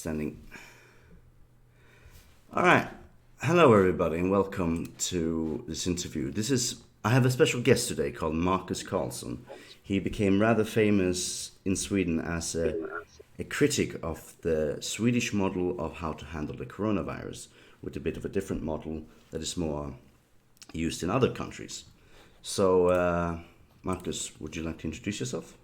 Standing. All right. Hello, everybody, and welcome to this interview. I have a special guest today called Marcus Carlsson. He became rather famous in Sweden as a critic of the Swedish model of how to handle the coronavirus, with a bit of a different model that is more used in other countries. So, Marcus, would you like to introduce yourself?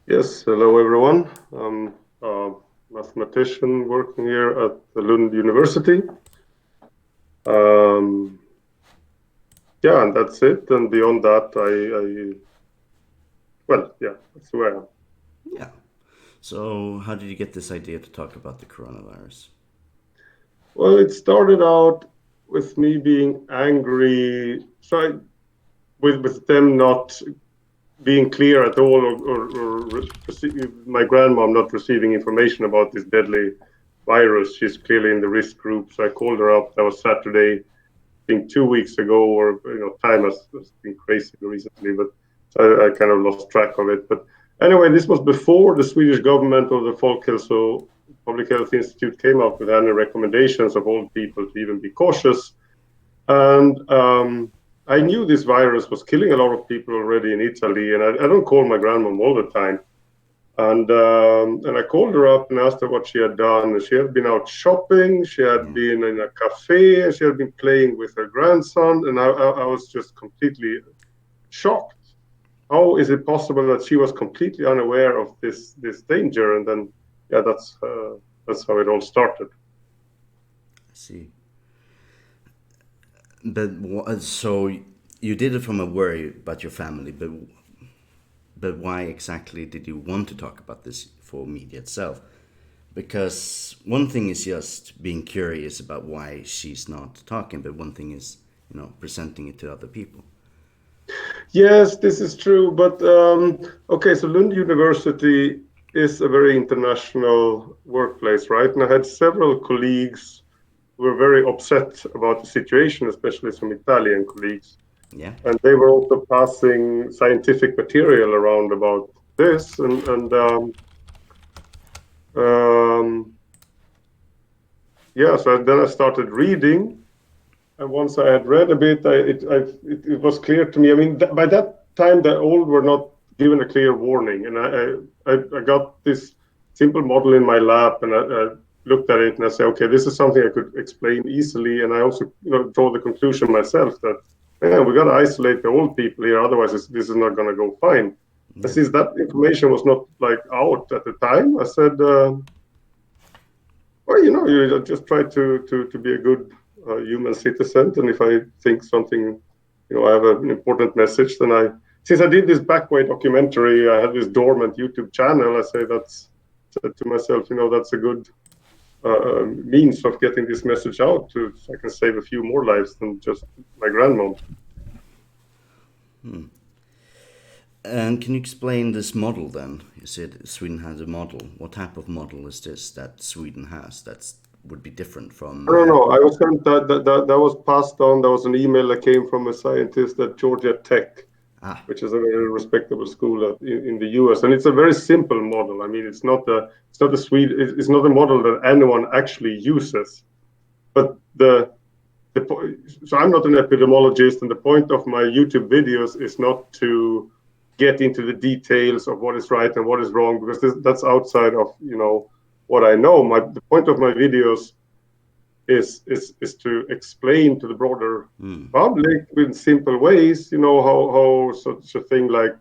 Yes, hello everyone. I'm a mathematician working here at the Lund University. Um, yeah, and that's it. And beyond that, that's who I am. Yeah. So, how did you get this idea to talk about the coronavirus? Well, it started out with me being angry, with them not being clear at all, or my grandmom not receiving information about this deadly virus. She's clearly in the risk group. So I called her up. That was Saturday, I think 2 weeks ago, or time has been crazy recently, but I kind of lost track of it. But anyway, this was before the Swedish government or the Public Health Institute came up with any recommendations of all people to even be cautious. And I knew this virus was killing a lot of people already in Italy, and I don't call my grandmom all the time. And I called her up and asked her what she had done. She had been out shopping, she had Yeah. been in a cafe, and she had been playing with her grandson. And I was just completely shocked. How is it possible that she was completely unaware of this danger? And then, yeah, that's how it all started. I see. So you did it from a worry about your family, but why exactly did you want to talk about this for media itself? Because one thing is just being curious about why she's not talking, but one thing is, presenting it to other people. Yes, this is true. But okay, so Lund University is a very international workplace, right? And I had several colleagues who were very upset about the situation, especially some Italian colleagues. Yeah. And they were also passing scientific material around about this. Um, yeah, so then I started reading. And once I had read a bit, it was clear to me. I mean, by that time, the old were not given a clear warning, and I got this simple model in my lap, and I looked at it and I said, okay, this is something I could explain easily, and I also draw the conclusion myself that we got to isolate the old people here, otherwise this is not going to go fine. And Yeah. since that information was not like out at the time, I said, well, you just try to be a good human citizen. And if I think something, I have an important message, then since I did this backway documentary, I had this dormant YouTube channel. I say said to myself, that's a good means of getting this message out so I can save a few more lives than just my grandmom. And can you explain this model then? You said Sweden has a model. What type of model is this that Sweden has that would be different from? I don't know. I was sent that was passed on. There was an email that came from a scientist at Georgia Tech, Ah, which is a very respectable school in the US, and it's a very simple model. I mean, it's not a model that anyone actually uses. But so I'm not an epidemiologist, and the point of my YouTube videos is not to get into the details of what is right and what is wrong, because that's outside of what I know. The point of my videos is to explain to the broader public in simple ways, how such a thing like,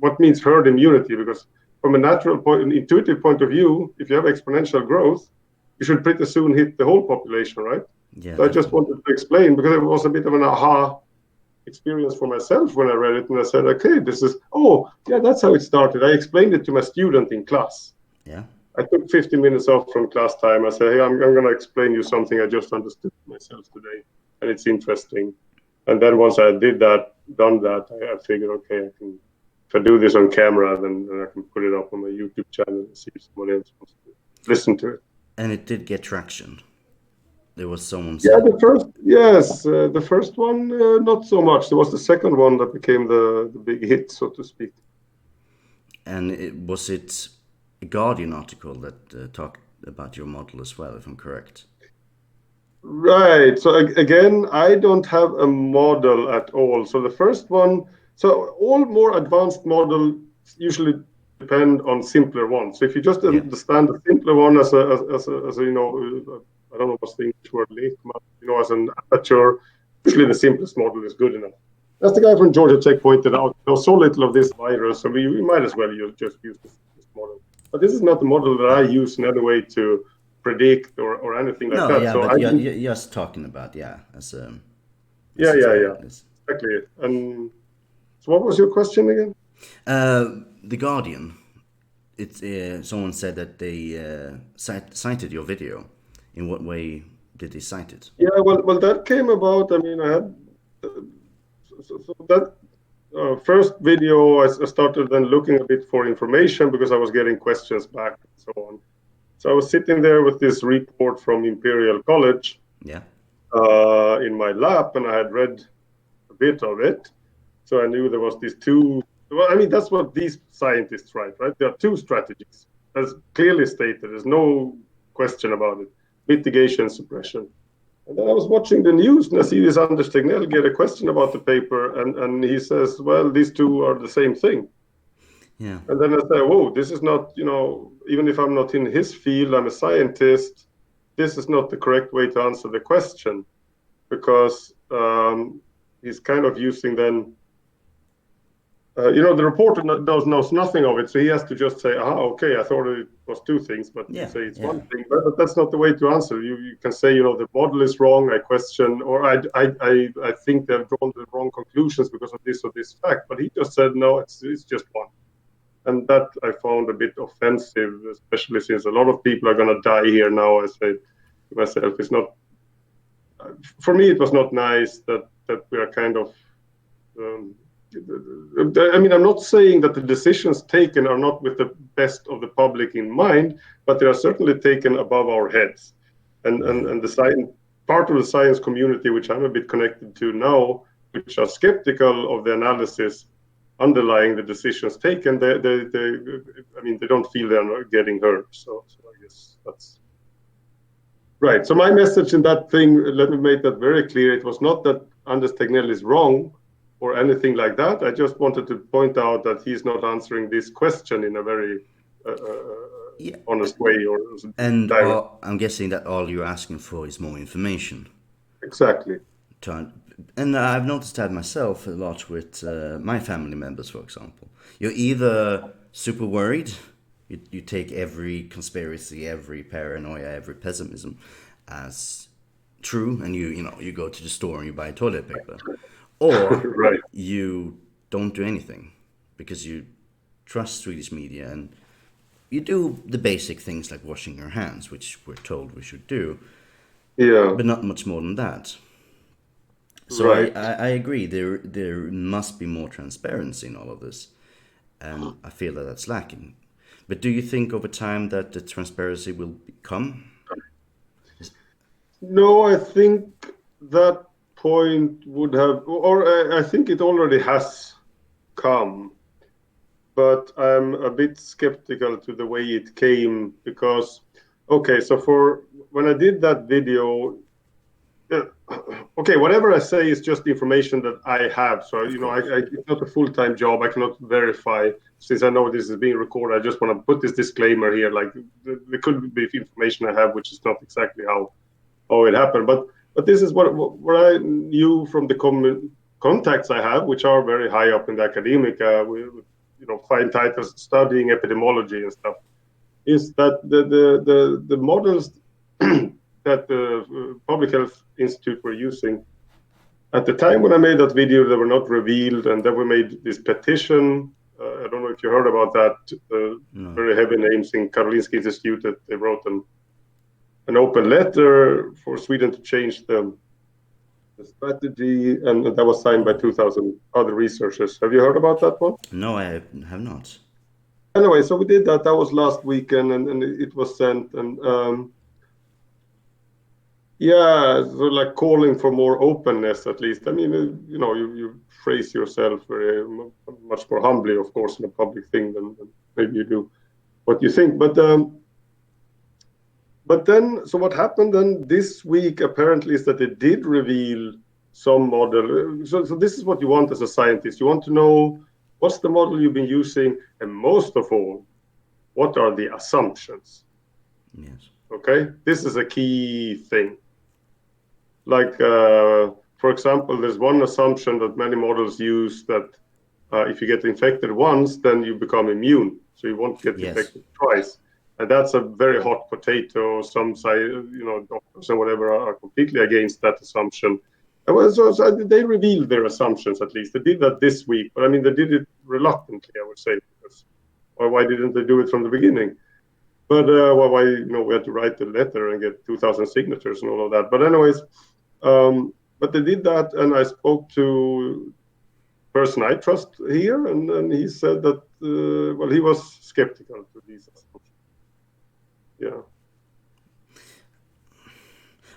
what means herd immunity, because from a natural point, an intuitive point of view, if you have exponential growth, you should pretty soon hit the whole population, right? yeah, So I just definitely. wanted to explain, because it was a bit of an aha experience for myself when I read it, and I said, okay, oh yeah, that's how it started. I explained it to my student in class. Yeah. I took 15 minutes off from class time. I said, hey, I'm going to explain you something I just understood myself today, and it's interesting. And then once I done that, I figured, okay, if I do this on camera, then I can put it up on my YouTube channel and see if somebody else wants to listen to it. And it did get traction. There was someone Yeah, said, the first one, not so much. There was the second one that became the big hit, so to speak. and it a Guardian article that talked about your model as well, if I'm correct. Right. So again, I don't have a model at all. So the first one, so all more advanced models usually depend on simpler ones. So if you just Yeah. understand the simpler one as a I don't know what's the English word, as an aperture, usually the simplest model is good enough. As the guy from Georgia Tech pointed out, so little of this virus, so we might as well just use this model. But this is not the model that I use in any way to predict or anything like No, that. yeah, So but I you're, think, you're just talking about, yeah, as yeah, this. exactly. And so, what was your question again? The Guardian, it's someone said that they cited your video. In what way did they cite it? Yeah, well, that came about. I mean, I had so that first video. I started then looking a bit for information because I was getting questions back and so on. So I was sitting there with this report from Imperial College Yeah. in my lap, and I had read a bit of it. So I knew there was these two. Well, I mean, that's what these scientists write, right? There are two strategies, as clearly stated. There's no question about it: mitigation, suppression. And then I was watching the news, and I see this Anders Tegnell get a question about the paper, and he says, "Well, these two are the same thing." Yeah. And then I say, "Whoa, this is not, even if I'm not in his field, I'm a scientist. This is not the correct way to answer the question, because he's kind of using then the reporter knows nothing of it, so he has to just say, okay, I thought it was two things, but you Yeah. say it's Yeah. one thing. But that's not the way to answer. You can say, the model is wrong, I question, or I think they've drawn the wrong conclusions because of this or this fact. But he just said, no, it's just one. And that I found a bit offensive, especially since a lot of people are going to die here now. I say to myself, it's not, for me, it was not nice that we are kind of, I mean, I'm not saying that the decisions taken are not with the best of the public in mind, but they are certainly taken above our heads. And the science, part of the science community, which I'm a bit connected to now, which are skeptical of the analysis underlying the decisions taken, I mean, they don't feel they're getting hurt. So I guess that's right. So my message in that thing, let me make that very clear. It was not that Anders Tegnell is wrong or anything like that. I just wanted to point out that he's not answering this question in a very Yeah. honest way or And direct. I'm guessing that all you're asking for is more information. Exactly. And I've noticed that myself a lot with my family members, for example. You're either super worried, you take every conspiracy, every paranoia, every pessimism as true, and you go to the store and you buy toilet paper, or Right. you don't do anything because you trust Swedish media and you do the basic things like washing your hands, which we're told we should do, Yeah. but not much more than that. So Right. I agree. There must be more transparency in all of this, and I feel that that's lacking. But do you think over time that the transparency will come? No, I think that point would have, or I think it already has come, but I'm a bit skeptical to the way it came because, okay, so for when I did that video, uh, okay, whatever I say is just information that I have. So, Of course. it's not a full-time job. I cannot verify. Since I know this is being recorded, I just want to put this disclaimer here. Like, there could be information I have, which is not exactly how it happened. But this is what I knew from the contacts I have, which are very high up in the academic, with fine titles studying epidemiology and stuff, is that the models that the Public Health Institute were using at the time when I made that video, they were not revealed, and then we made this petition. I don't know if you heard about that. No. Very heavy names in Karolinska Institute. They wrote an open letter for Sweden to change the strategy, and that was signed by Oh. 2,000 other researchers. Have you heard about that one? No, I have not. Anyway, so we did that. That was last weekend, and it was sent. And yeah, so like calling for more openness, at least. I mean, you phrase yourself very much more humbly, of course, in a public thing than maybe you do what you think. But then, so what happened then this week apparently is that they did reveal some model. So this is what you want as a scientist. You want to know what's the model you've been using, and most of all, what are the assumptions? Yes. Okay, this is a key thing. Like, for example, there's one assumption that many models use that if you get infected once, then you become immune, so you won't get Yes. infected twice. And that's a very hot potato. Some doctors and whatever are completely against that assumption. And so they revealed their assumptions, at least. They did that this week, but I mean, they did it reluctantly, I would say, because why didn't they do it from the beginning? But why we had to write the letter and get 2,000 signatures and all of that. But anyways, but they did that, and I spoke to person I trust here, and he said that well, he was skeptical to these assumptions. Yeah.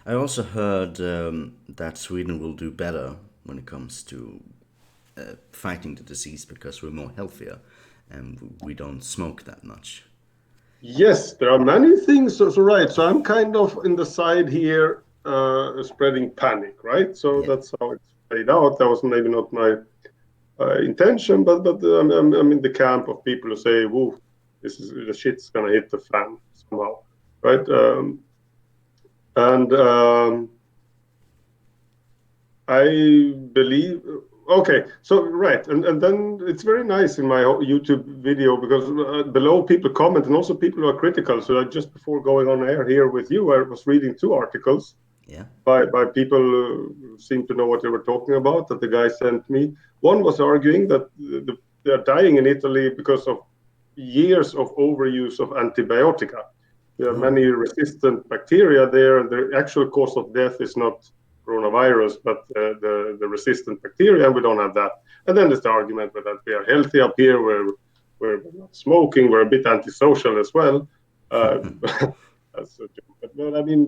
I also heard that Sweden will do better when it comes to fighting the disease because we're more healthier and we don't smoke that much. Yes, there are many things. So right. So I'm kind of in the side here, spreading panic, right? So Yeah. that's how it's played out. That was maybe not my intention, but I'm in the camp of people who say, "Woo, the shit's gonna hit the fan somehow," right? And I believe. Okay, so right, and then it's very nice in my YouTube video because below people comment and also people who are critical. So just before going on air here with you, I was reading two articles Yeah. by people who seem to know what they were talking about that the guy sent me. One was arguing that they're dying in Italy because of years of overuse of antibiotica. There are Oh. many resistant bacteria there, and the actual cause of death is not coronavirus, but the resistant bacteria, and we don't have that. And then there's the argument that we are healthy up here, we're not smoking, we're a bit antisocial as well. That's a joke. But I mean,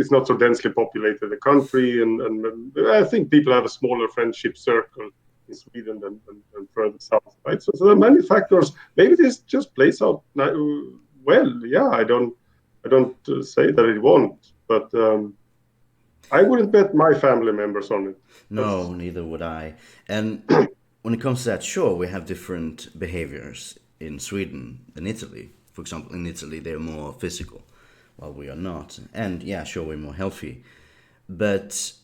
it's not so densely populated a country, and I think people have a smaller friendship circle in Sweden than further south, right? So there are many factors. Maybe this just plays out well. Yeah, I don't say that it won't, but I wouldn't bet my family members on it. No, neither would I. And when it comes to that, sure, we have different behaviors in Sweden than Italy. For example, in Italy, they're more physical, while we are not. And yeah, sure, we're more healthy. But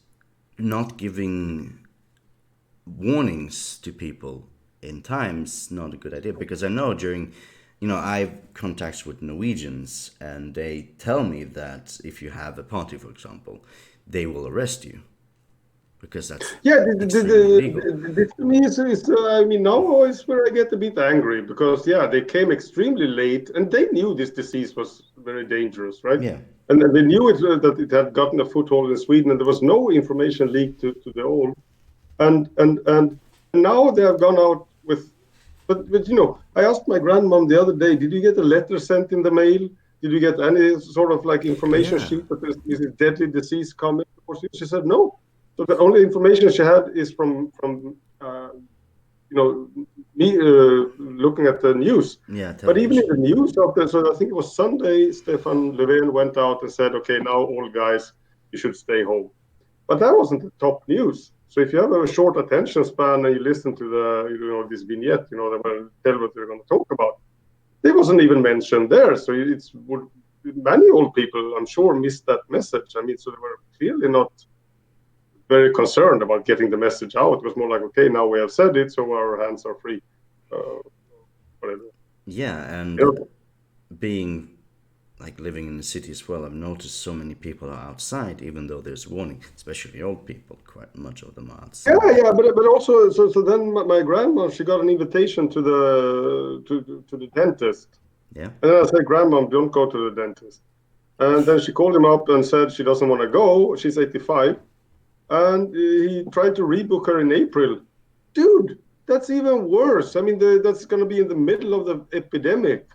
not giving warnings to people in time's not a good idea, because I know I have contacts with Norwegians, and they tell me that if you have a party, for example, they will arrest you because that's Yeah, extremely illegal. this to me is I mean, now is where I get a bit angry because yeah, they came extremely late and they knew this disease was very dangerous, right? Yeah. And they knew that it had gotten a foothold in Sweden, and there was no information leaked to the all. And now they have gone out with, but I asked my grandmom the other day, did you get a letter sent in the mail? Did you get any sort of like information Yeah. sheet that there's a deadly disease coming? She said no. So the only information she had is from me looking at the news. Yeah, But even in television. the news so I think it was Sunday, Stefan Löfven went out and said, okay, now all guys, you should stay home. But that wasn't the top news. So if you have a short attention span and you listen to this vignette, they will tell what they're going to talk about. It wasn't even mentioned there. So many old people, I'm sure, missed that message. I mean, so they were clearly not very concerned about getting the message out. It was more like, okay, now we have said it, so our hands are free. Whatever. Yeah, and You know, being like living in the city as well, I've noticed so many people are outside, even though there's warning, especially old people. Quite much of them are outside. yeah, but also, so then my grandma, she got an invitation to the dentist, Yeah. and then I said, "Grandma, don't go to the dentist." And then she called him up and said she doesn't want to go. She's 85, and he tried to rebook her in April. Dude, that's even worse. I mean, that's going to be in the middle of the epidemic.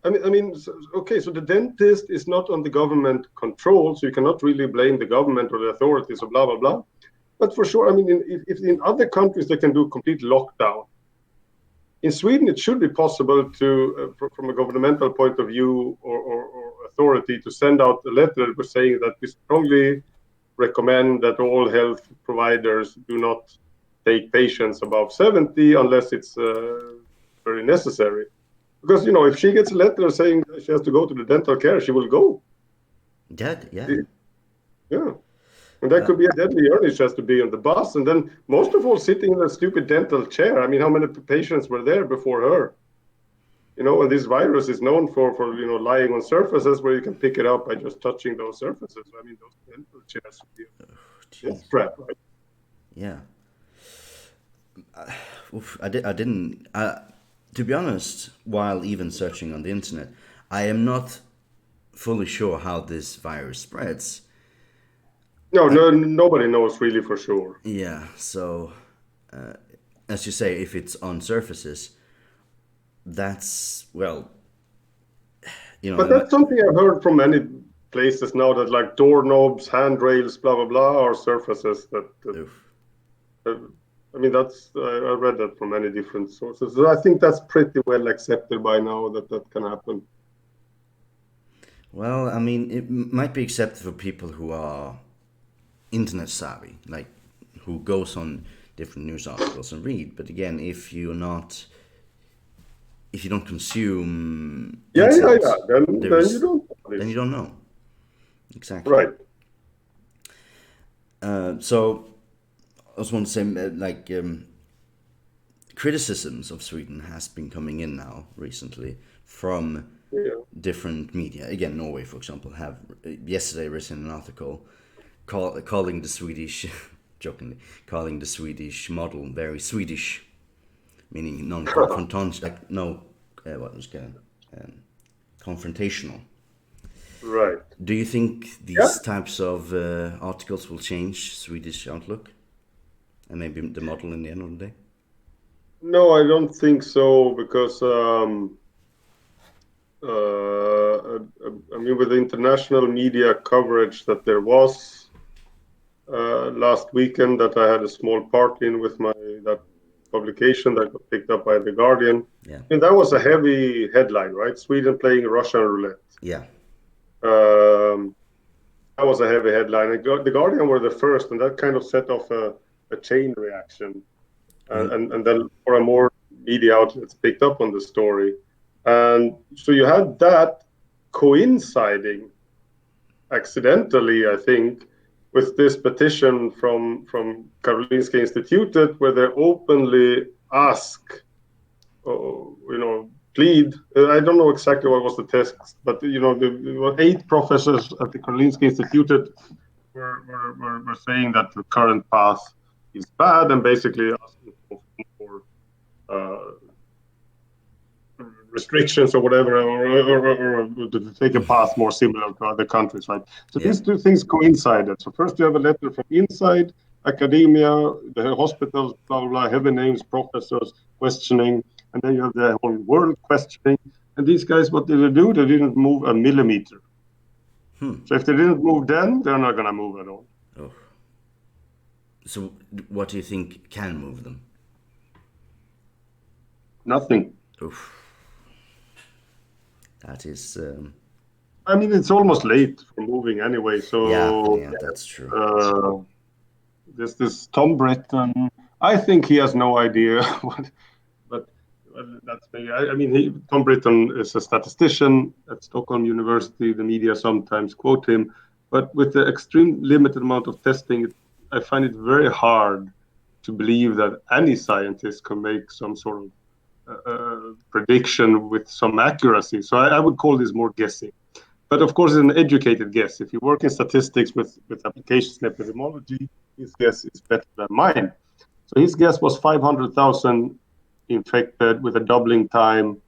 Okay, so the dentist is not on the government control, so you cannot really blame the government or the authorities or blah, blah, blah. But for sure, I mean, if in other countries they can do complete lockdown, in Sweden, it should be possible to, from a governmental point of view or authority, to send out a letter saying that we strongly recommend that all health providers do not take patients above 70 unless it's very necessary. Because, if she gets a letter saying that she has to go to the dental care, she will go. That, yeah. Yeah. And that could be a deadly journey. She has to be on the bus. And then, most of all, sitting in a stupid dental chair. I mean, how many patients were there before her? And this virus is known for lying on surfaces where you can pick it up by just touching those surfaces. I mean, those dental chairs would be a death trap, right? Yeah. I didn't. To be honest, while even searching on the internet, I am not fully sure how this virus spreads. No, nobody knows really for sure. Yeah. So, as you say, if it's on surfaces, that's But that's something I've heard from many places now, that like doorknobs, handrails, blah blah blah, are surfaces that I mean, I read that from many different sources. So I think that's pretty well accepted by now that can happen. Well, I mean, it might be accepted for people who are internet savvy, like who goes on different news articles and read. But again, if you don't consume internet, then you don't know. Exactly. Right. So I just want to say, criticisms of Sweden has been coming in now recently from different media. Again, Norway, for example, have yesterday written an article calling the Swedish, jokingly, calling the Swedish model very Swedish, meaning non-confrontational, confrontational. Right. Do you think these types of articles will change Swedish outlook? And maybe the model in the end of the day? No, I don't think so, because I mean, with the international media coverage that there was last weekend, that I had a small part in with that publication that got picked up by The Guardian. Yeah. I mean, that was a heavy headline, right? Sweden playing Russian roulette. Yeah. That was a heavy headline. The Guardian were the first, and that kind of set off a chain reaction. And then more and more media outlets picked up on the story. And so you had that coinciding accidentally, I think, with this petition from Karolinska Institutet, where they openly ask, plead. I don't know exactly what was the text, but there were 8 professors at the Karolinska Institutet were saying that the current path is bad, and basically asking for restrictions or whatever, or to take a path more similar to other countries, right? So these two things coincided. So first you have a letter from inside academia, the hospitals, blah, blah, blah, heavy names, professors questioning, and then you have the whole world questioning. And these guys, what did they do? They didn't move a millimeter. So if they didn't move then, they're not going to move at all. Oh. So what do you think can move them? Nothing. Oof. That is... I mean, it's almost late for moving anyway, so... Yeah, that's true. There's this Tom Britton. I think he has no idea what... But that's me. I mean, Tom Britton is a statistician at Stockholm University. The media sometimes quote him. But with the extreme limited amount of testing, I find it very hard to believe that any scientist can make some sort of prediction with some accuracy. So I would call this more guessing. But of course, it's an educated guess. If you work in statistics with applications in epidemiology, his guess is better than mine. So his guess was 500,000 infected with a doubling time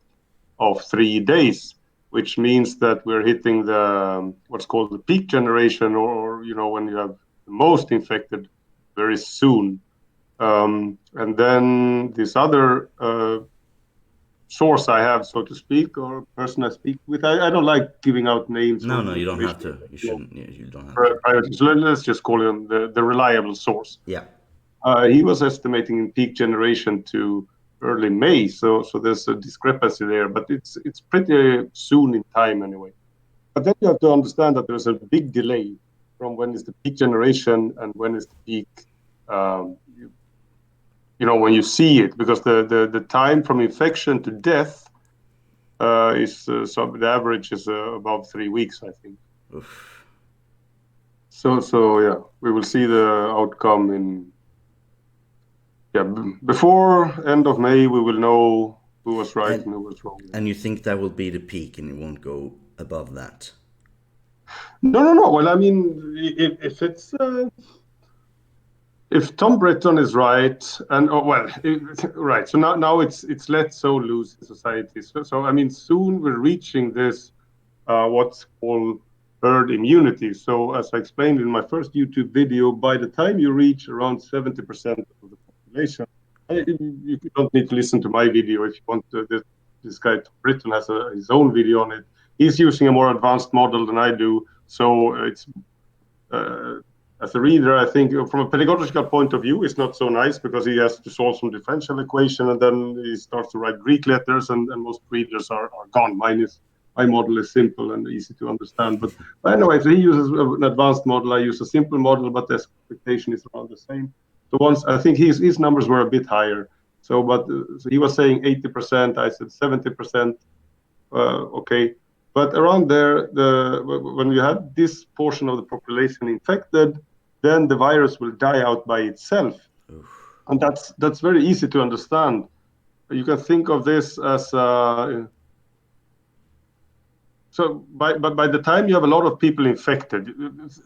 of 3 days, which means that we're hitting the what's called the peak generation, or when you have the most infected very soon. And then this other source I have, so to speak, or person I speak with. I don't like giving out names. No, you don't have to. You shouldn't. You don't have to. So let's just call him the reliable source. Yeah. He was estimating in peak generation to early May. So there's a discrepancy there, but it's pretty soon in time anyway. But then you have to understand that there's a big delay from when is the peak generation and when is the peak, um, when you see it, because the time from infection to death is so the average is about 3 weeks, I think. Oof. So yeah, we will see the outcome in before end of May. We will know who was right And and who was wrong. and you think that will be the peak, and it won't go above that? No. Well, I mean, if it's if Tom Britton is right, and right. So now it's let so loose in society. So I mean, soon we're reaching this what's called herd immunity. So as I explained in my first YouTube video, by the time you reach around 70% of the population, Yeah. you don't need to listen to my video if you want to. This guy Tom Britton has his own video on it. He's using a more advanced model than I do, so it's uh, as a reader, I think from a pedagogical point of view, it's not so nice because he has to solve some differential equation and then he starts to write Greek letters, and most readers are gone. My model is simple and easy to understand. But anyway, so he uses an advanced model. I use a simple model, but the expectation is around the same. So once I think his numbers were a bit higher. So he was saying 80%. I said 70%. Okay, but around there, when you have this portion of the population infected, then the virus will die out by itself, Oof. and that's very easy to understand. You can think of this as by the time you have a lot of people infected,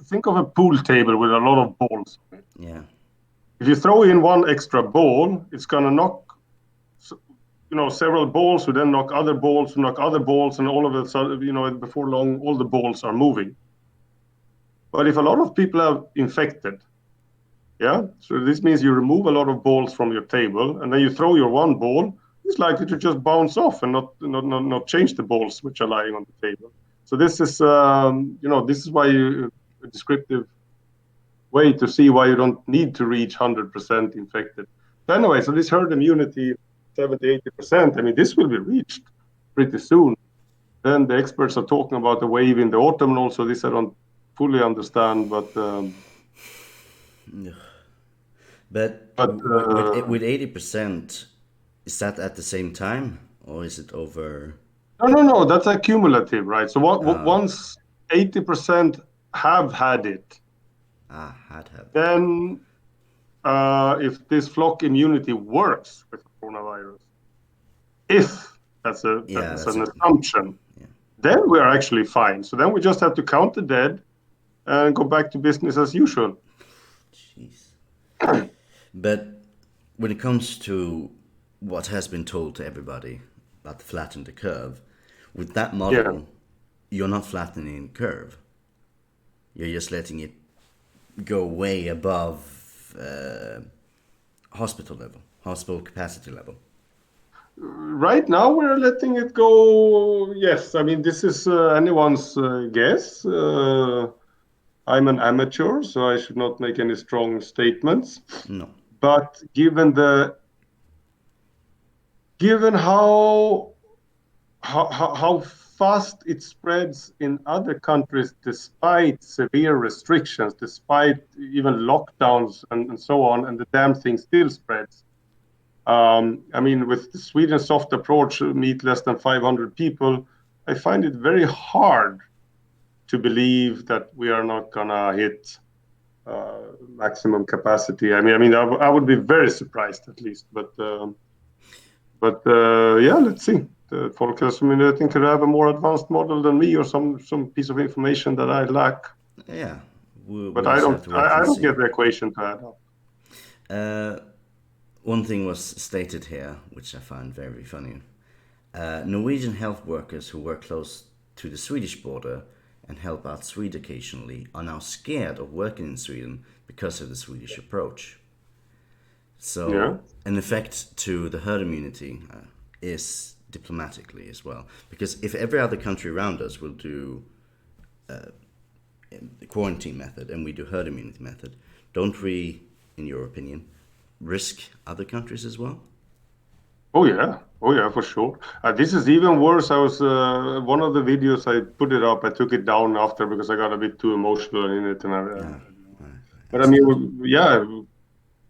think of a pool table with a lot of balls on it. Yeah. If you throw in one extra ball, it's gonna knock several balls who then knock other balls who knock other balls, and all of a sudden, before long, all the balls are moving. But if a lot of people are infected, yeah, so this means you remove a lot of balls from your table, and then you throw your one ball, it's likely to just bounce off and not change the balls which are lying on the table. So this is this is why a descriptive way to see why you don't need to reach 100% infected. So anyway, so this herd immunity, 70-80%, I mean, this will be reached pretty soon. Then the experts are talking about a wave in the autumn, and also this I don't fully understand, but But but with 80%, is that at the same time, or is it over? no, that's accumulative, right? So Oh, once 80% have had it, had have. then if this flock immunity works with coronavirus, if Yeah, that's that's an a assumption, yeah. then we're actually fine. So then we just have to count the dead and go back to business as usual. Jeez. But when it comes to what has been told to everybody about flatten the curve, with that Yeah. model, you're not flattening the curve. You're just letting it go way above hospital level, hospital capacity level. Right now, we're letting it go. Yes, I mean, this is anyone's guess. I'm an amateur, so I should not make any strong statements. No. But given how fast it spreads in other countries, despite severe restrictions, despite even lockdowns and so on, and the damn thing still spreads. I mean, with the Sweden soft approach, meet less than 500 people, I find it very hard to believe that we are not gonna hit maximum capacity. I would be very surprised at least, but yeah, let's see. The Folkhälsomyndigheten could have a more advanced model than me, or some piece of information that I lack. Yeah, we But just have to wait I and don't see. get the equation to add up. Uh, One thing was stated here, which I find very funny. Norwegian health workers who work close to the Swedish border and help out Sweden occasionally are now scared of working in Sweden because of the Swedish approach. Yeah. So, an effect to the herd immunity is diplomatically as well. Because if every other country around us will do the quarantine method and we do herd immunity method, don't we, in your opinion, risk other countries as well? Oh yeah, for sure. This is even worse. I was one of the videos I put it up. I took it down after because I got a bit too emotional in it, and Yeah, but I excellent. mean, yeah,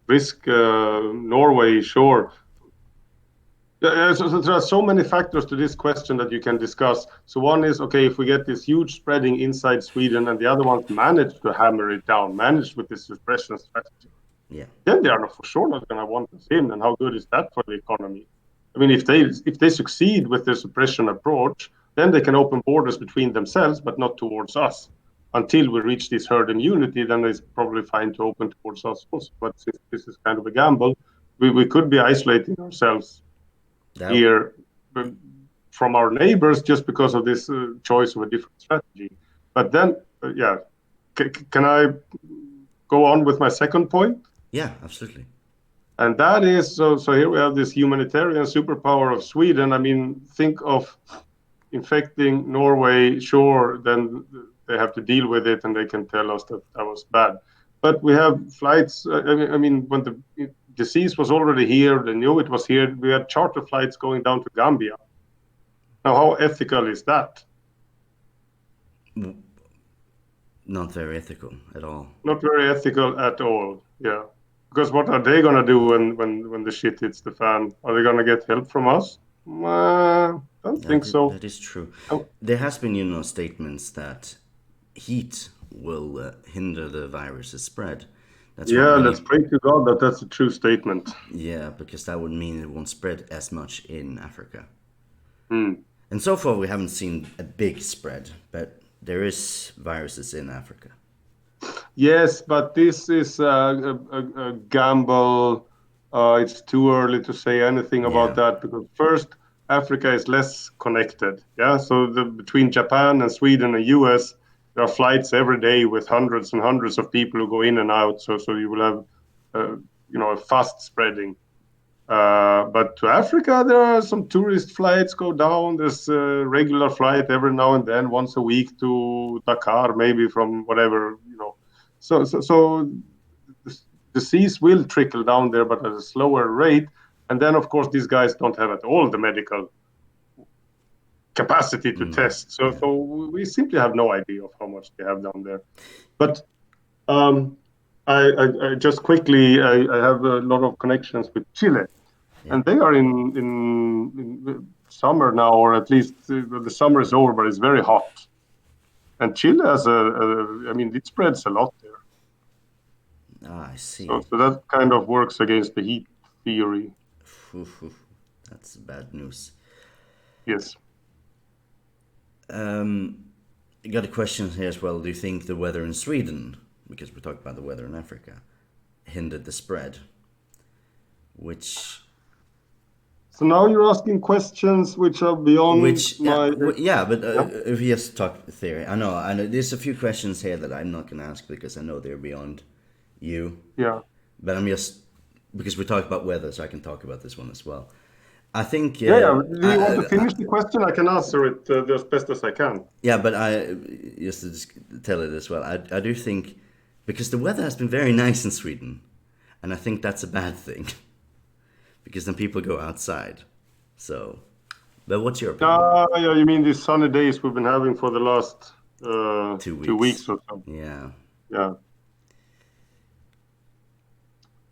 risk Norway, sure. Yeah, yeah, so there are so many factors to this question that you can discuss. So one is, okay, if we get this huge spreading inside Sweden, and the other ones manage to hammer it down, manage with this suppression strategy, Yeah, then they are for sure not going to want us in. And how good is that for the economy? I mean, if they succeed with their suppression approach, then they can open borders between themselves, but not towards us. Until we reach this herd immunity, then it's probably fine to open towards us also. But since this is kind of a gamble, we could be isolating ourselves that here from our neighbors just because of this choice of a different strategy. But then, yeah, can I go on with my second point? yeah, absolutely. And that is so here we have this humanitarian superpower of Sweden. I mean, think of infecting Norway, sure, then they have to deal with it and they can tell us that that was bad. But we have flights. I mean, when the disease was already here, they knew it was here. We had charter flights going down to Gambia. Now, how ethical is that? Not very ethical at all. Not very ethical at all. Yeah. Because what are they gonna do when the shit hits the fan? Are they gonna get help from us? Don't think so. That is true. Oh, There has been, statements that heat will hinder the virus's spread. That's why yeah, we let's need, pray to God that that's a true statement. yeah, because that would mean it won't spread as much in Africa. Hmm. And so far, we haven't seen a big spread, but there is viruses in Africa. Yes, but this is a gamble. It's too early to say anything about Yeah, that because first, Africa is less connected. Yeah, so between Japan and Sweden and US, there are flights every day with hundreds and hundreds of people who go in and out. So you will have, a fast spreading. But to Africa, there are some tourist flights go down. There's a regular flight every now and then, once a week to Dakar, maybe from whatever. So the disease will trickle down there, but at a slower rate. And then, of course, these guys don't have at all the medical capacity to test. So, yeah. so we simply have no idea of how much they have down there. But um, I just quickly, I have a lot of connections with Chile, Yeah. and they are in summer now, or at least the summer is over, but it's very hot. And Chile has I mean, it spreads a lot there. Ah, I So, see. so that kind of works against the heat theory. Phew, phew. That's bad news. Yes. You got a question here as well. Do you think the weather in Sweden, because we talked about the weather in Africa, hindered the spread? Which, So now you're asking questions which are beyond my. yeah, but Yeah. if we just talk theory, I know. There's a few questions here that I'm not gonna ask because I know they're beyond you. Yeah. But I'm just because we talked about weather, so I can talk about this one as well. I think, Yeah. Yeah. Do you want to finish the question? I can answer it as best as I can. yeah, but I just to tell it as well. I do think because the weather has been very nice in Sweden, and I think that's a bad thing because then people go outside. So, but what's your opinion? Yeah, you mean these sunny days we've been having for the last 2 2 weeks weeks. or so? Yeah. Yeah.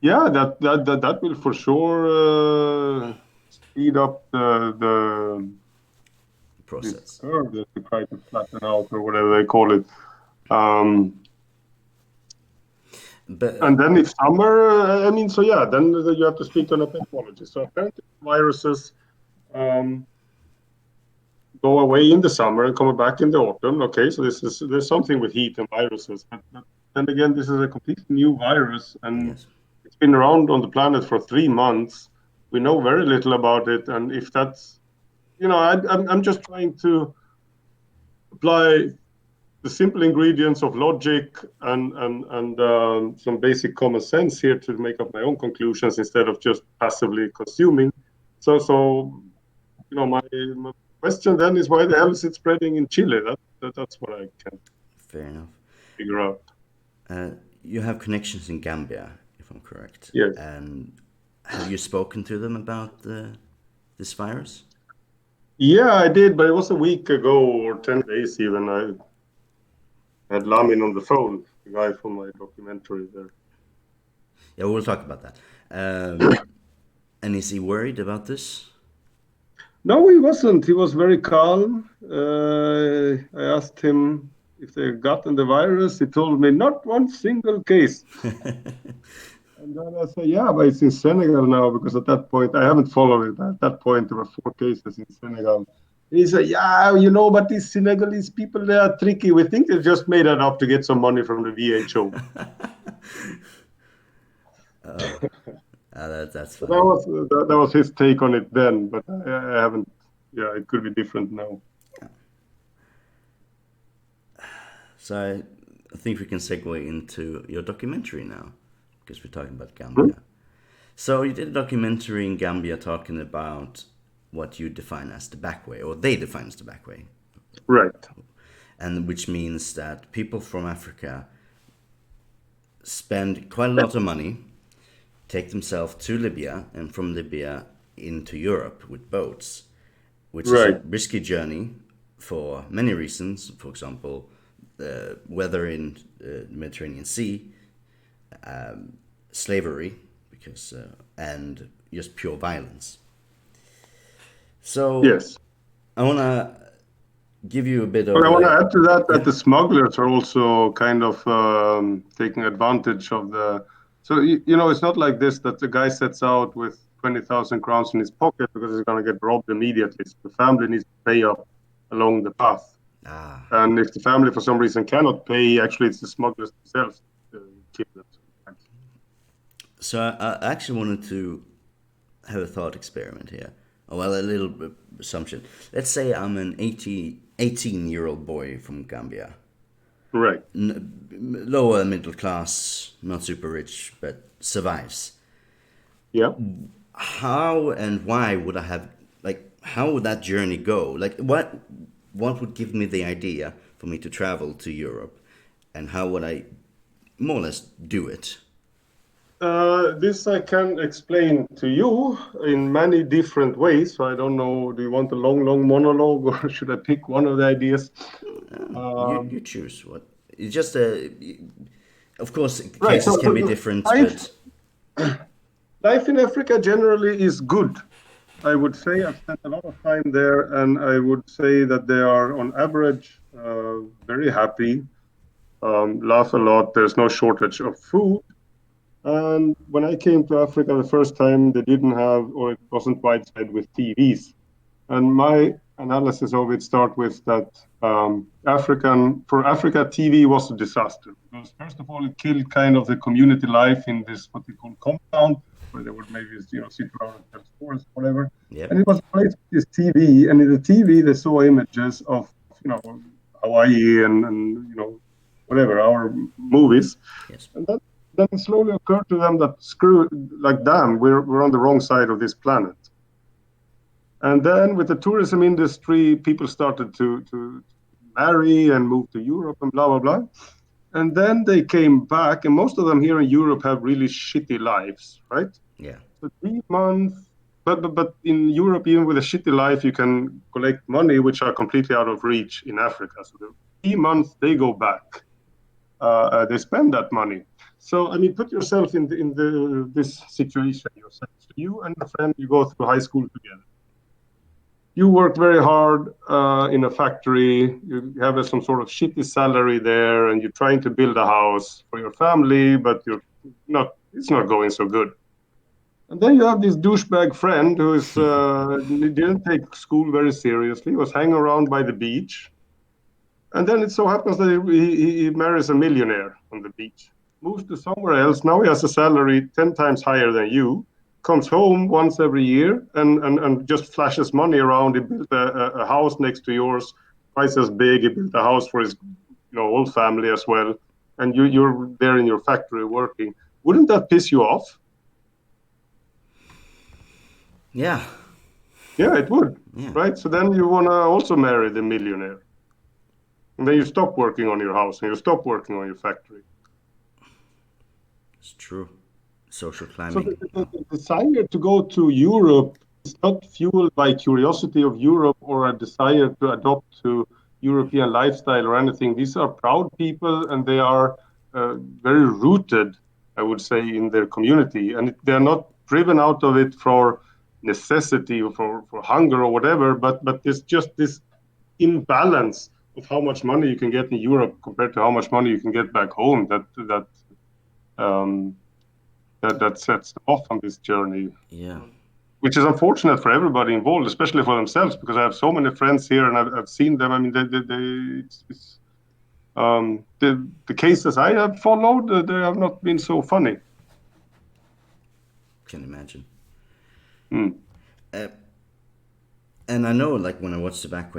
Yeah, that will for sure speed up the this Process. curve that we try to flatten out or whatever they call it. Um, But and then if summer, I mean, so yeah, then you have to speak to an epidemiologist. So apparently viruses um, go away in the summer and come back in the autumn. Okay, so there's something with heat and viruses, but then again, this is a completely new virus, and yes. it's been around on the planet for 3 months. We know very little about it, and if that's, I'm just trying to apply the simple ingredients of logic and some basic common sense here to make up my own conclusions instead of just passively consuming. So my question then is why the hell is it spreading in Chile? That's what I can't Fair enough. figure out. Uh, you have connections in Gambia, if I'm correct. Yes. And have you spoken to them about the? this virus? Yeah, I did, but it was a week ago or 10 days even. I had Lamin on the phone, the guy from my documentary there. Yeah, we'll talk about that. Um, and is he worried about this? No, he wasn't. He was very calm. I asked him if they gotten the virus. He told me not one single case. And then I said, yeah, but it's in Senegal now because at that point, I haven't followed it. At that point, there were 4 cases in Senegal. He said, yeah, but these Senegalese people, they are tricky. We think they just made that up to get some money from the WHO. That's So funny. that was his take on it then, but I haven't. Yeah, it could be different now. So I think we can segue into your documentary now, because we're talking about Hmm? Gambia. So you did a documentary in Gambia talking about what you define as the back way, or they define as the back way, Right. and which means that people from Africa spend quite a lot of money, take themselves to Libya, and from Libya into Europe with boats, which is a Right. risky journey for many reasons. For example, weather in the Mediterranean Sea, slavery, because and just pure violence. So Yes. I want to give you a bit But of I want to add to that yeah. that the smugglers are also kind of taking advantage of the. So it's not like this that the guy sets out with 20,000 crowns in his pocket because he's going to get robbed immediately. So the family needs to pay up along the path. Ah, And if the family for some reason cannot pay, actually it's the smugglers themselves kill them sometimes. so I actually wanted to have a thought experiment here. Oh, well, a little assumption. Let's say I'm an 18-year-old boy from Gambia, Right. lower middle class, not super rich, but survives. Yeah. How and why would I have, like, how would that journey go? Like, what would give me the idea for me to travel to Europe, and how would I more or less do it? This I can explain to you in many different ways. So I don't know, do you want a long, long monologue or should I pick one of the ideas? You Um, choose what. It's just a, of course, right. cases can be different, Life, but life in Africa generally is good. I would say I've spent a lot of time there, and I would say that they are, on average, very happy, laugh a lot. There's no shortage of food. And when I came to Africa the first time, they didn't have, or it wasn't widespread with TVs. And my analysis of it start with that for Africa, TV was a disaster because first of all, it killed kind of the community life in this what they call compound, where they would maybe sit around and tell stories, whatever. yep, And it was a place with this TV, and in the TV they saw images of Hawaii and whatever our movies, yes, and then it slowly occurred to them that screw, like damn, we're on the wrong side of this planet. And then with the tourism industry, people started to marry and move to Europe and blah, blah, blah. And then they came back, and most of them here in Europe have really shitty lives, right? yeah, So 3 months, but in Europe, even with a shitty life, you can collect money which are completely out of reach in Africa. So the 3 months they go back, they spend that money. So I mean, put yourself in this situation yourself. So you and a friend, you go through high school together. You work very hard in a factory, you have some sort of shitty salary there, and you're trying to build a house for your family, but it's not going so good. And then you have this douchebag friend who didn't take school very seriously, was hanging around by the beach. And then it so happens that he marries a millionaire on the beach, moves to somewhere else. Now he has a salary 10 times higher than you, comes home once every year and just flashes money around. He built a house next to yours, twice as big. He built a house for his whole family as well. And you're there in your factory working. Wouldn't that piss you off? yeah, Yeah, it would, yeah. right? So then you want to also marry the millionaire. And then you stop working on your house and you stop working on your factory. It's true. Social So climbing. the desire to go to Europe it's not fueled by curiosity of Europe or a desire to adopt to European lifestyle or anything. These are proud people, and they are very rooted, I would say, in their community, and they're not driven out of it for necessity or for hunger or whatever. But there's just this imbalance of how much money you can get in Europe compared to how much money you can get back home. Um, that sets them off on this journey, Yeah. which is unfortunate for everybody involved, especially for themselves, because I have so many friends here and I've seen them. I mean, the cases I have followed, they have not been so funny. Can imagine. Mm. Uh, and I know, like when I watched the back,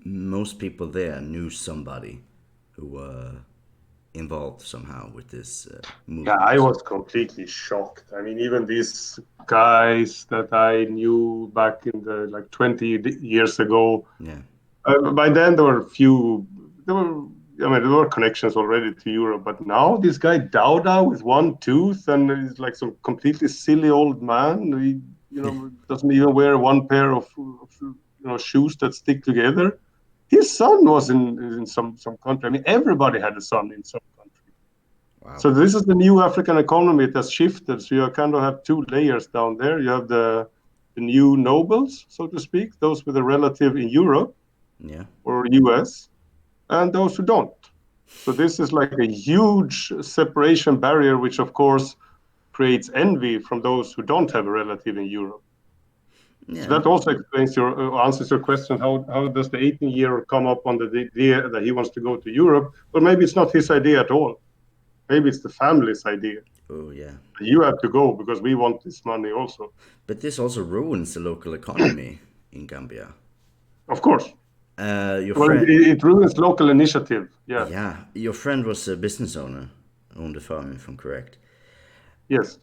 most people there knew somebody who were involved somehow with this Yeah, I movement. was completely shocked. I mean, even these guys that I knew back in the like 20 years ago, Yeah. by then there were few, there were, I mean, there were connections already to Europe, but now this guy Dauda with one tooth and he's like some completely silly old man. He, doesn't even wear one pair of shoes that stick together. His son was in some country. I mean, everybody had a son in some country. Wow. So this is the new African economy. It has shifted. So you kind of have two layers down there. You have the new nobles, so to speak, those with a relative in Europe Yeah. or US, and those who don't. So this is like a huge separation barrier, which of course creates envy from those who don't have a relative in Europe. So Yeah. that also explains your answers your question. How does the 18-year come up on the idea that he wants to go to Europe? Well, maybe it's not his idea at all. Maybe it's the family's idea. Oh, yeah. You have to go because we want this money also. But this also ruins the local economy in Gambia. Of course. Your Well, friend, it ruins local initiative. Yeah. yeah, your friend was a business owner, owned a farm, if I'm correct. Yes.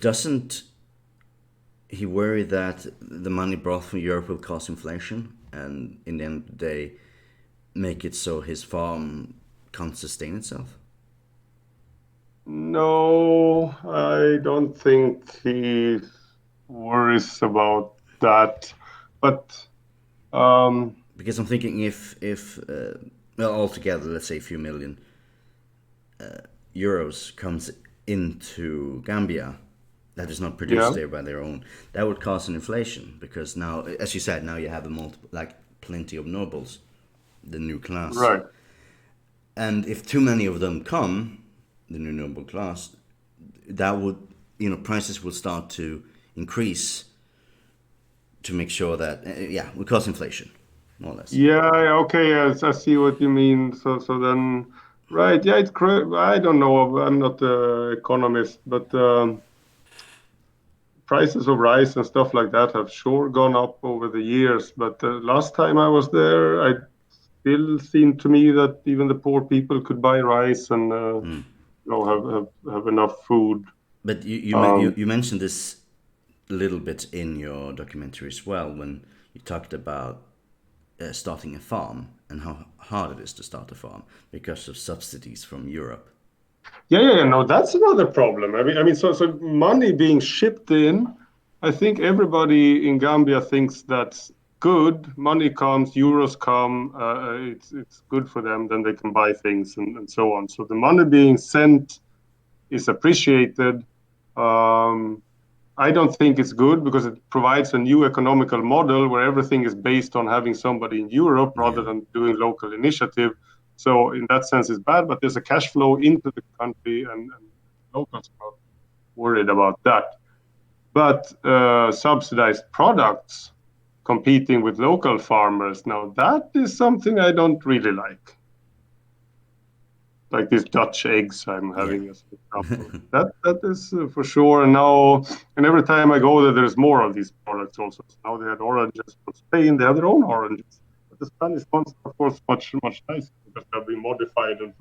Doesn't he worry that the money brought from Europe will cause inflation, and in the end of the day, make it so his farm can't sustain itself? No, I don't think he worries about that. But Because I'm thinking if well, altogether, let's say a few million euros comes into Gambia that is not yeah, produced there by their own, that would cause an inflation because now, as you said, now you have a multiple, like plenty of nobles, the new class, right. and if too many of them come, the new noble class, that would, prices will start to increase to make sure that yeah, will cause inflation, more or less. Yeah, okay, yes, I see what you mean. So then, right, yeah, it's correct. I don't know. I'm not an economist, but prices of rice and stuff like that have sure gone up over the years. But last time I was there, I still seemed to me that even the poor people could buy rice and have enough food. But Um, you mentioned this a little bit in your documentary as well when you talked about starting a farm and how hard it is to start a farm because of subsidies from Europe. yeah. No, that's another problem. So money being shipped in. I think everybody in Gambia thinks that's good. Money comes, euros come. It's good for them. Then they can buy things and so on. So the money being sent is appreciated. Um, I don't think it's good because it provides a new economical model where everything is based on having somebody in Europe Yeah, rather than doing local initiative. So in that sense, it's bad, but there's a cash flow into the country, and locals are not worried about that. But subsidized products competing with local farmers, now that is something I don't really like these Dutch eggs I'm yeah, having as an example. That is for sure. And every time I go there, there's more of these products also. So now they had oranges from Spain. They have their own oranges, but the Spanish ones are of course much nicer because they've been modified and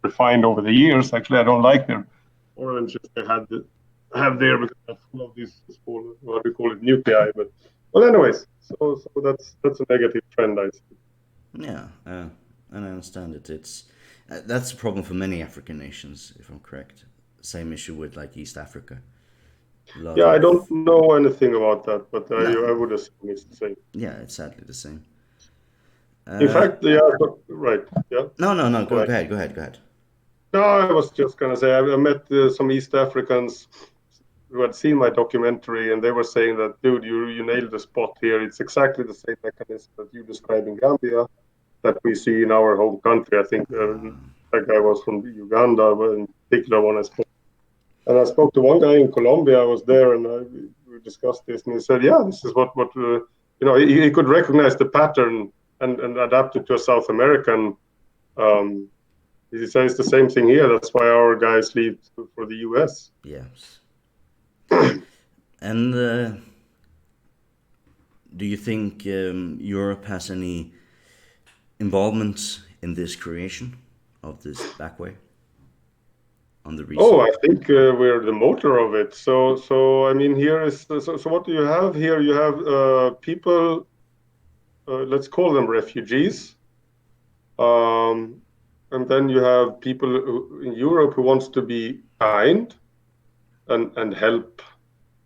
refined over the years. Actually, I don't like their oranges they have there because they're full of these small, what do you call it, nuclei. But well, anyways, so that's a negative trend I see. yeah. And I understand it. It's that's a problem for many African nations, if I'm correct. Same issue with like East Africa. A lot Yeah, I of, don't know anything about that, but no, I would assume it's the same. yeah, it's sadly the same. In Uh, fact, yeah, right. Yeah. no, Go ahead. go ahead, go ahead. No, I was just gonna say I met some East Africans who had seen my documentary, and they were saying that, dude, you nailed the spot here. It's exactly the same mechanism that you describe in Gambia that we see in our home country. I think that guy was from Uganda, but in particular one I spoke. And I spoke to one guy in Colombia. I was there, and we discussed this, and he said, "Yeah, this is what he could recognize the pattern and adapt it to a South American." Um, he says the same thing here. That's why our guys leave for the US. Yes. And do you think Europe has any involvement in this creation of this backway on the Oh, research? I think we're the motor of it. So I mean, here is so. What do you have here? You have people. Let's call them refugees. Um, and then you have people in Europe who wants to be kind and help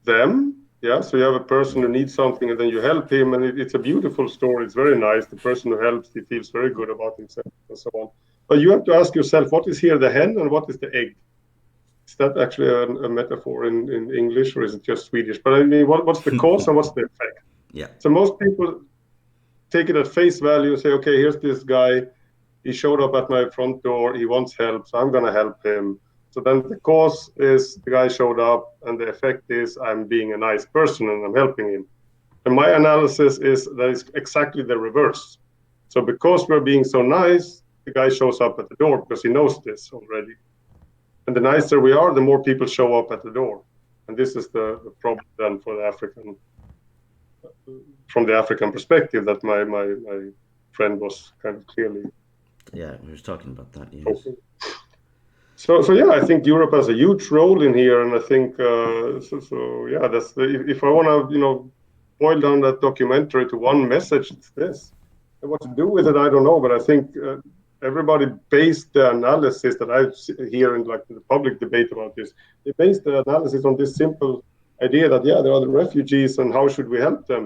them. Yeah, so you have a person Yeah. who needs something, and then you help him, and it's a beautiful story. It's very nice. The person who helps, he feels very good about himself, and so on. But you have to ask yourself, what is here the hen, and what is the egg? Is that actually a metaphor in English, or is it just Swedish? But I mean, what's the cause and what's the effect? Yeah. So most people take it at face value and say, okay, here's this guy. He showed up at my front door. He wants help, so I'm going to help him. So then the cause is the guy showed up, and the effect is I'm being a nice person and I'm helping him. And my analysis is that it's exactly the reverse. So because we're being so nice, the guy shows up at the door because he knows this already. And the nicer we are, the more people show up at the door. And this is the problem then for the African, from the African perspective that my friend was kind of clearly Yeah, we were talking about that, yes. talking. So yeah, I think Europe has a huge role in here, and I think so yeah, that's if I want to boil down that documentary to one message, it's this. And what to do with it, I don't know, but I think everybody based the analysis that I hear in like the public debate about this. They base the analysis on this simple idea that yeah, there are the refugees, and how should we help them?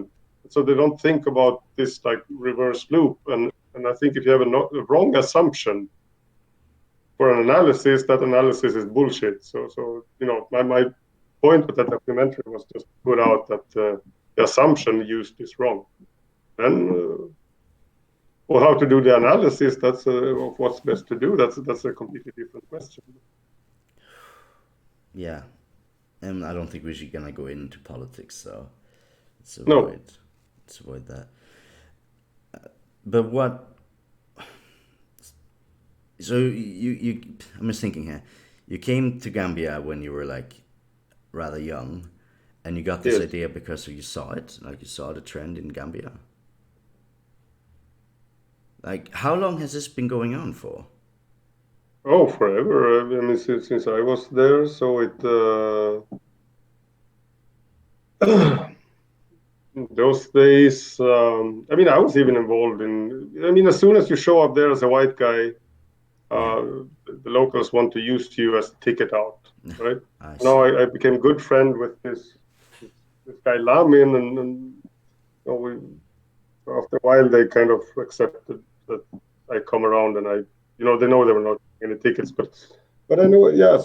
So they don't think about this like reverse loop, and I think if you have a wrong assumption for an analysis, that analysis is bullshit. So my point with that documentary was just to put out that the assumption used is wrong. Then, well, how to do the analysis? That's of what's best to do. That's a completely different question. Yeah. And I don't think we're gonna go into politics, so let's No. avoid let's avoid that. But what? So you I'm just thinking here. You came to Gambia when you were like rather young, and you got this Yes. idea because you saw it, like you saw the trend in Gambia. Like, how long has this been going on for? Oh, forever. I mean, since I was there, so it. Those days, I mean, I was even involved in. I mean, as soon as you show up there as a white guy, Yeah, uh, the locals want to use you as a ticket out, right? I Now see. I became good friend with this guy Lamin, and we after a while they kind of accepted that I come around, and they know there were not any tickets, but I know, yeah.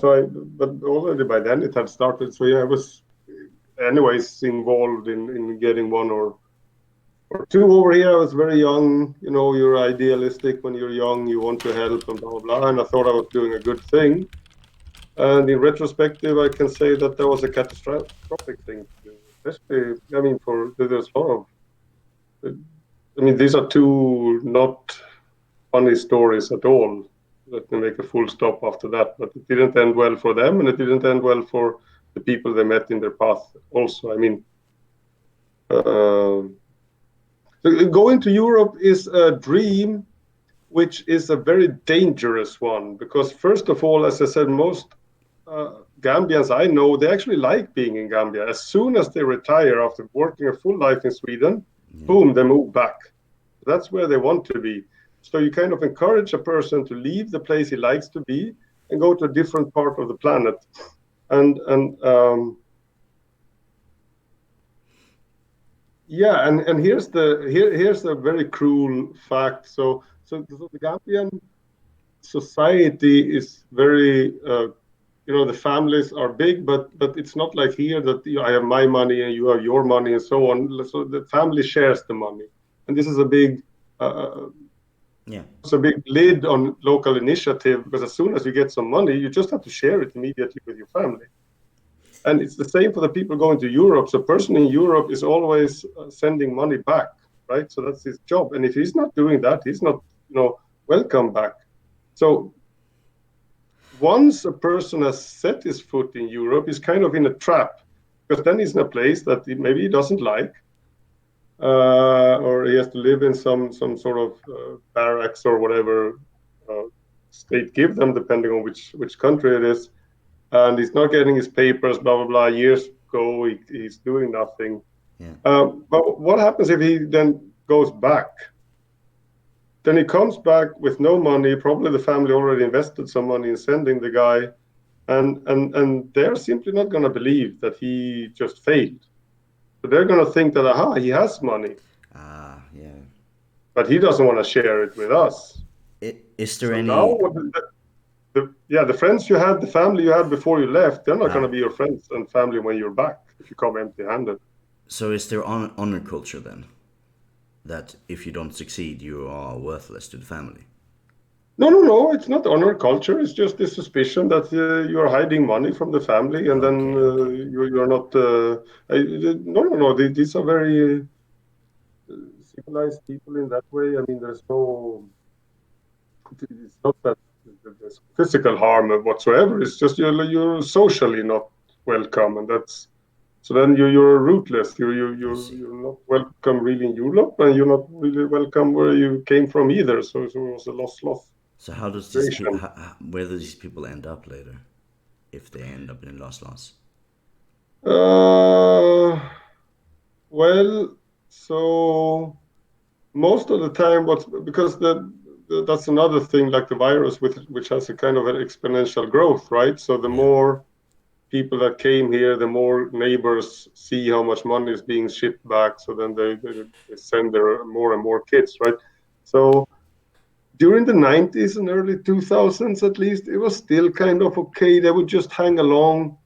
But already by then it had started. So yeah, I was anyways involved in getting one or two over here. I was very young. You're idealistic when you're young. You want to help and blah, blah, blah. And I thought I was doing a good thing. And in retrospective, I can say that that was a catastrophic thing to do. Especially, I mean, there's a lot of, I mean, these are two not funny stories at all. Let me make a full stop after that. But it didn't end well for them, and it didn't end well for the people they met in their path also. I mean, uh, going to Europe is a dream, which is a very dangerous one because, first of all, as I said, most Gambians I know, they actually like being in Gambia. As soon as they retire after working a full life in Sweden, Yeah, boom, they move back. That's where they want to be. So you kind of encourage a person to leave the place he likes to be and go to a different part of the planet. And yeah, and here's a very cruel fact. So the Gambian society is very the families are big, but it's not like here that I have my money and you have your money and so on. So the family shares the money, and this is a big Yeah. it's a big lid on local initiative, because as soon as you get some money, you just have to share it immediately with your family. And it's the same for the people going to Europe. So a person in Europe is always sending money back, right? So that's his job. And if he's not doing that, he's not, welcome back. So once a person has set his foot in Europe, he's kind of in a trap, because then he's in a place that maybe he doesn't like, or he has to live in some sort of barracks or whatever uh, state give them, depending on which country it is. And he's not getting his papers, blah blah blah. Years go, he's doing nothing. Yeah. But what happens if he then goes back? Then he comes back with no money. Probably the family already invested some money in sending the guy, and they're simply not going to believe that he just failed. So they're going to think that he has money, Ah, yeah. but he doesn't want to share it with us. Is there So now any? the friends you had, the family you had before you left, they're not going Ah, to be your friends and family when you're back if you come empty-handed. so is there honor culture then? That if you don't succeed, you are worthless to the family. No, no, no. It's not honor culture. It's just the suspicion that you're hiding money from the family, and then Okay, okay. you're not. No, no, no. These are very civilized people in that way. I mean, there's no. It's not that there's physical harm whatsoever. It's just you're socially not welcome, and that's so. Then you're rootless. I see. You're not welcome really in Europe, and you're not really welcome where you came from either. So it was a loss So how does this situation. where do these people end up later, if they end up in loss? Uh, well, so most of the time, what's because that's another thing, like the virus, which has a kind of an exponential growth, right? So the Yeah. more people that came here, the more neighbors see how much money is being shipped back. So then they send their more and more kids, right? So during the 90s and early 2000s, at least, it was still kind of okay. They would just hang along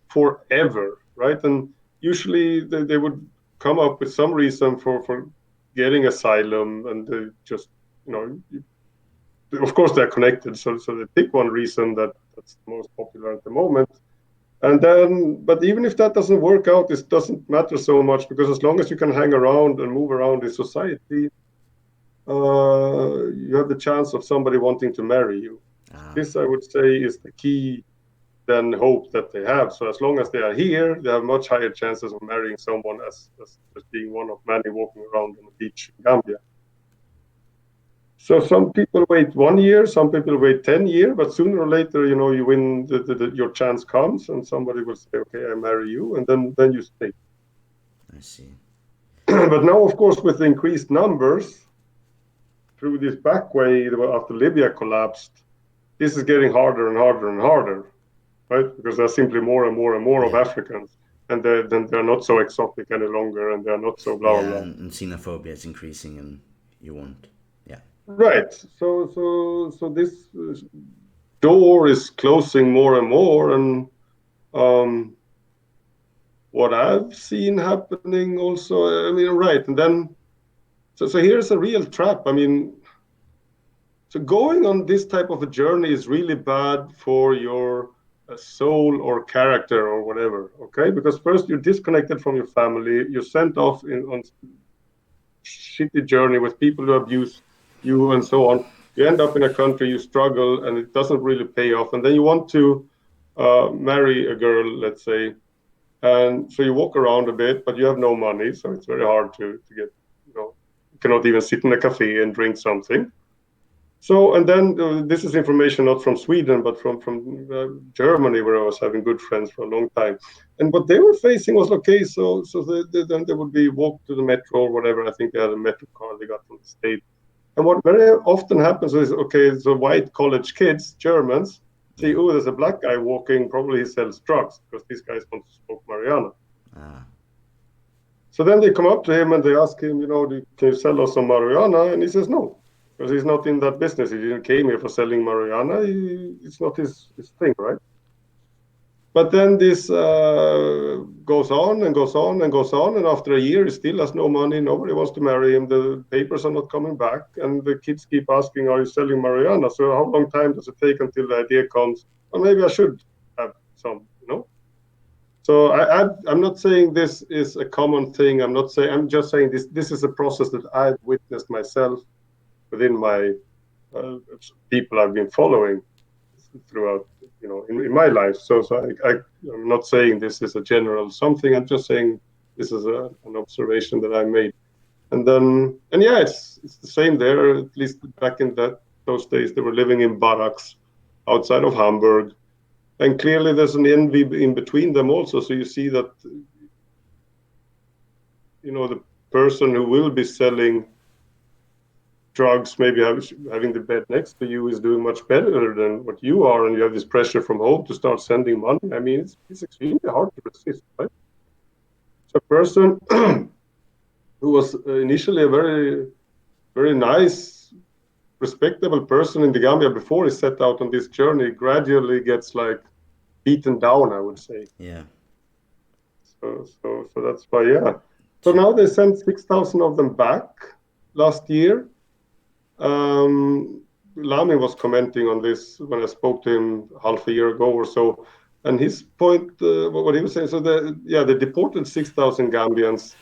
forever, right? And usually they would come up with some reason for getting asylum, and they just, you know, of course they're connected, so they pick one reason that's the most popular at the moment. And then, but even if that doesn't work out, it doesn't matter so much, because as long as you can hang around and move around in society, you have the chance of somebody wanting to marry you. Ah, This, I would say, is the key than hope that they have. So as long as they are here, they have much higher chances of marrying someone as just being one of many walking around on the beach in Gambia. So some people wait 1 year, some people wait 10 years, but sooner or later, you win. Your chance comes, and somebody will say, "Okay, I marry you," and then you stay. I see. But now, of course, with the increased numbers through this back way after Libya collapsed, this is getting harder and harder and harder, right? Because there's simply more and more and more of Yeah. Africans, and they're not so exotic any longer, and they're not so blah blah Yeah, blah. and xenophobia is increasing, and you won't. Yeah. Right. So this door is closing more and more, and um, what I've seen happening also. I mean, right, and then so here's a real trap. I mean, so going on this type of a journey is really bad for your soul or character or whatever. Okay, because first you're disconnected from your family, you're sent off on shitty journey with people who abuse you and so on. You end up in a country, you struggle, and it doesn't really pay off. And then you want to marry a girl, let's say, and so you walk around a bit, but you have no money, so it's very hard to get. You cannot even sit in a cafe and drink something. So, and then this is information not from Sweden, but from Germany, where I was having good friends for a long time. And what they were facing was okay. So then they would be walk to the metro or whatever. I think they had a metro card they got from the state. And what very often happens is okay, so white college kids, Germans, see, Yeah. oh, there's a black guy walking. Probably he sells drugs because these guys want to smoke marijuana. Ah. So then they come up to him and they ask him, can you sell us some marijuana? And he says no, because he's not in that business. He didn't came here for selling marijuana. It's not his thing, right? But then this goes on and goes on and goes on. And after a year, he still has no money. Nobody wants to marry him. The papers are not coming back. And the kids keep asking, are you selling marijuana? So how long time does it take until the idea comes? Well, maybe I should have some, So I'm not saying this is a common thing. I'm just saying this is a process that I've witnessed myself within my people I've been following throughout, in my life. So I'm not saying this is a general something. I'm just saying this is an observation that I made. And yeah, it's the same there. At least back in those days, they were living in barracks outside of Hamburg, and clearly there's an envy in between them also. So you see that, the person who will be selling drugs, maybe having the bed next to you, is doing much better than what you are, and you have this pressure from home to start sending money. I mean, it's extremely hard to resist, right? So a person who was initially a very, very nice, respectable person in the Gambia before he set out on this journey gradually gets like beaten down, I would say. Yeah. So that's why, yeah. So now they sent 6,000 of them back last year. Lami was commenting on this when I spoke to him half a year ago or so, and his point, what he was saying, so they deported 6,000 Gambians,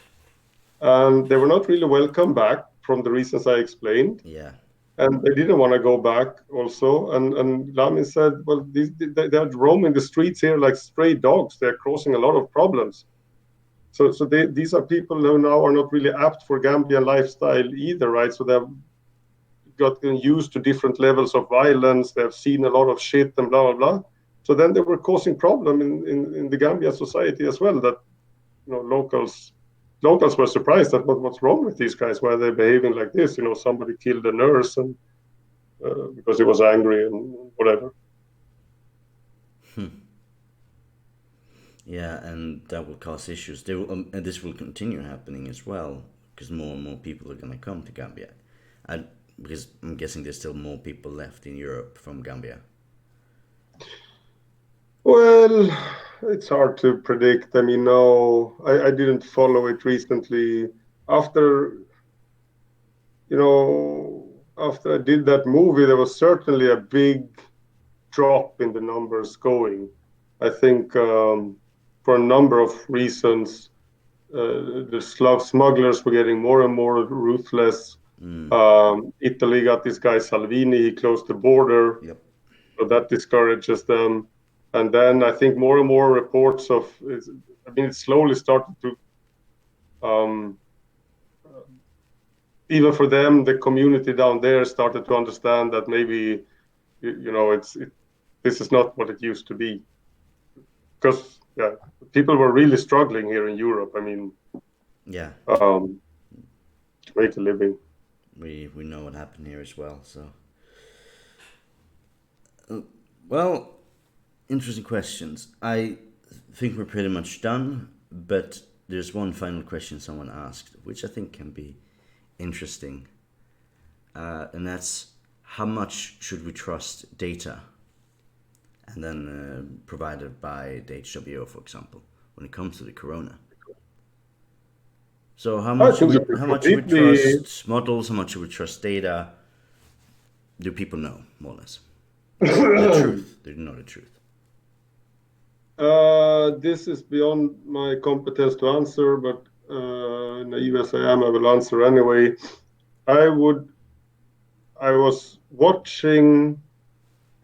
and they were not really welcome back from the reasons I explained. Yeah. And they didn't want to go back also. And Lami said, well, they're roaming the streets here like stray dogs. They're causing a lot of problems. So these are people who now are not really apt for Gambian lifestyle either, right? So they've gotten used to different levels of violence. They've seen a lot of shit and blah, blah, blah. So then they were causing problem in the Gambian society as well, that locals were surprised at what's wrong with these guys. Why are they behaving like this? Somebody killed a nurse and because he was angry and whatever. Yeah, and that will cause issues. And this will continue happening as well, because more and more people are going to come to Gambia. Because I'm guessing there's still more people left in Europe from Gambia. Well, it's hard to predict. I mean, no, I didn't follow it recently. After after I did that movie, there was certainly a big drop in the numbers going. I think for a number of reasons, the smugglers were getting more and more ruthless. Italy got this guy Salvini, he closed the border, Yep. so that discourages them. And then I think more and more reports it slowly started to, even for them, the community down there started to understand that maybe, this is not what it used to be. Because people were really struggling here in Europe. I mean, Yeah. To make a living. We know what happened here as well. So, well, interesting questions. I think we're pretty much done, but there's one final question someone asked, which I think can be interesting, and that's how much should we trust data, and then provided by the HWO, for example, when it comes to the corona. So how much should we trust models? How much should we trust data? Do people know, more or less? The truth. They know the truth. This is beyond my competence to answer, but naive as I am, I will answer anyway. I was watching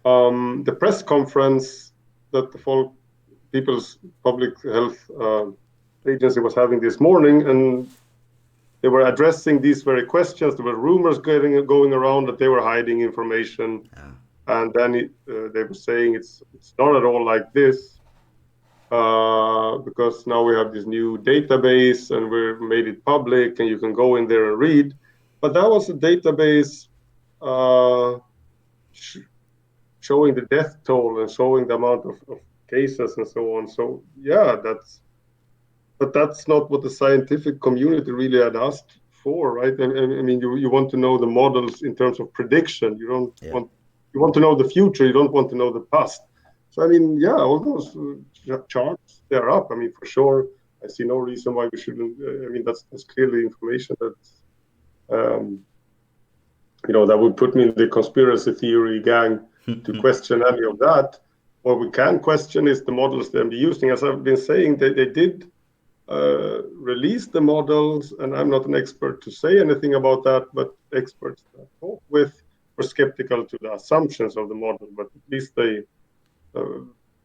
the press conference that the People's Public Health Agency was having this morning, and they were addressing these very questions. There were rumors going around that they were hiding information, and then they were saying it's not at all like this, because now we have this new database and we've made it public, and you can go in there and read. But that was a database showing the death toll and showing the amount of cases and so on. So yeah, but that's not what the scientific community really had asked for, right? I mean, you want to know the models in terms of prediction. Yeah. You want to know the future. You don't want to know the past. So I mean, yeah, all those charts, they're up. I mean, for sure. I see no reason why we shouldn't. I mean, that's clearly information that um, that would put me in the conspiracy theory gang to question any of that. What we can question is the models they're using. As I've been saying, they did release the models, and I'm not an expert to say anything about that, but experts that I talk with were skeptical to the assumptions of the model, but at least they,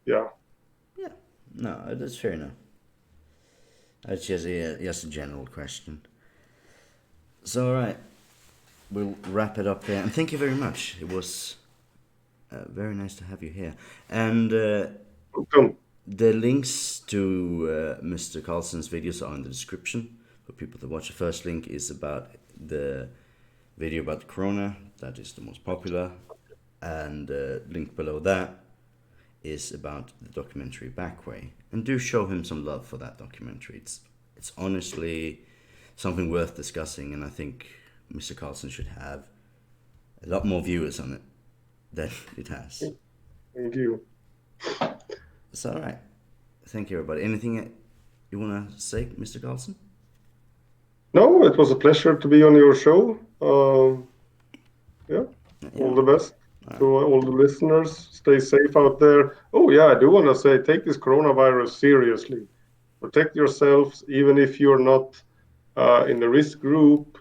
yeah. Yeah. No, that's fair enough. That's just a general question. So, all right, we'll wrap it up there. And thank you very much. It was very nice to have you here. And Welcome. the links to Mr. Carlsson's videos are in the description for people to watch. The first link is about the video about the corona. That is the most popular. And the link below that is about the documentary Backway. And do show him some love for that documentary. It's honestly something worth discussing, and I think Mr. Carlsson should have a lot more viewers on it than it has. Thank you. It's all right. Thank you, everybody. Anything you want to say, Mr. Carlsson? No, it was a pleasure to be on your show. Yeah, all the best to all the listeners. Stay safe out there. Oh, yeah, I do want to say take this coronavirus seriously. Protect yourselves, even if you're not in the risk group.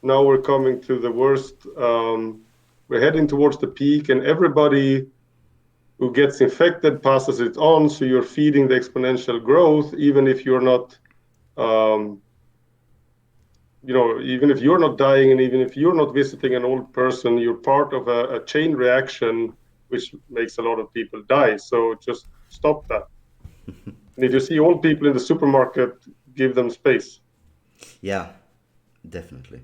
Now we're coming to the worst. We're heading towards the peak, and everybody who gets infected passes it on. So you're feeding the exponential growth, even if you're not, even if you're not dying, and even if you're not visiting an old person, you're part of a chain reaction, which makes a lot of people die. So just stop that. And if you see old people in the supermarket, give them space. Yeah, definitely.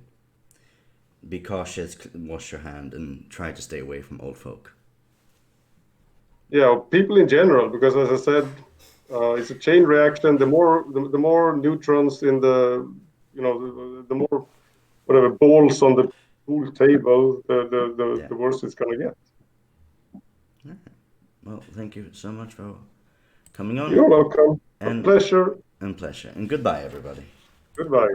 Be cautious, wash your hand, and try to stay away from old folk. Yeah, people in general, because as I said, it's a chain reaction. The more neutrons in the more whatever balls on the pool table, the worse it's gonna get. Yeah. Well, thank you so much for coming on. You're welcome. A And pleasure. pleasure. And goodbye, everybody. Goodbye.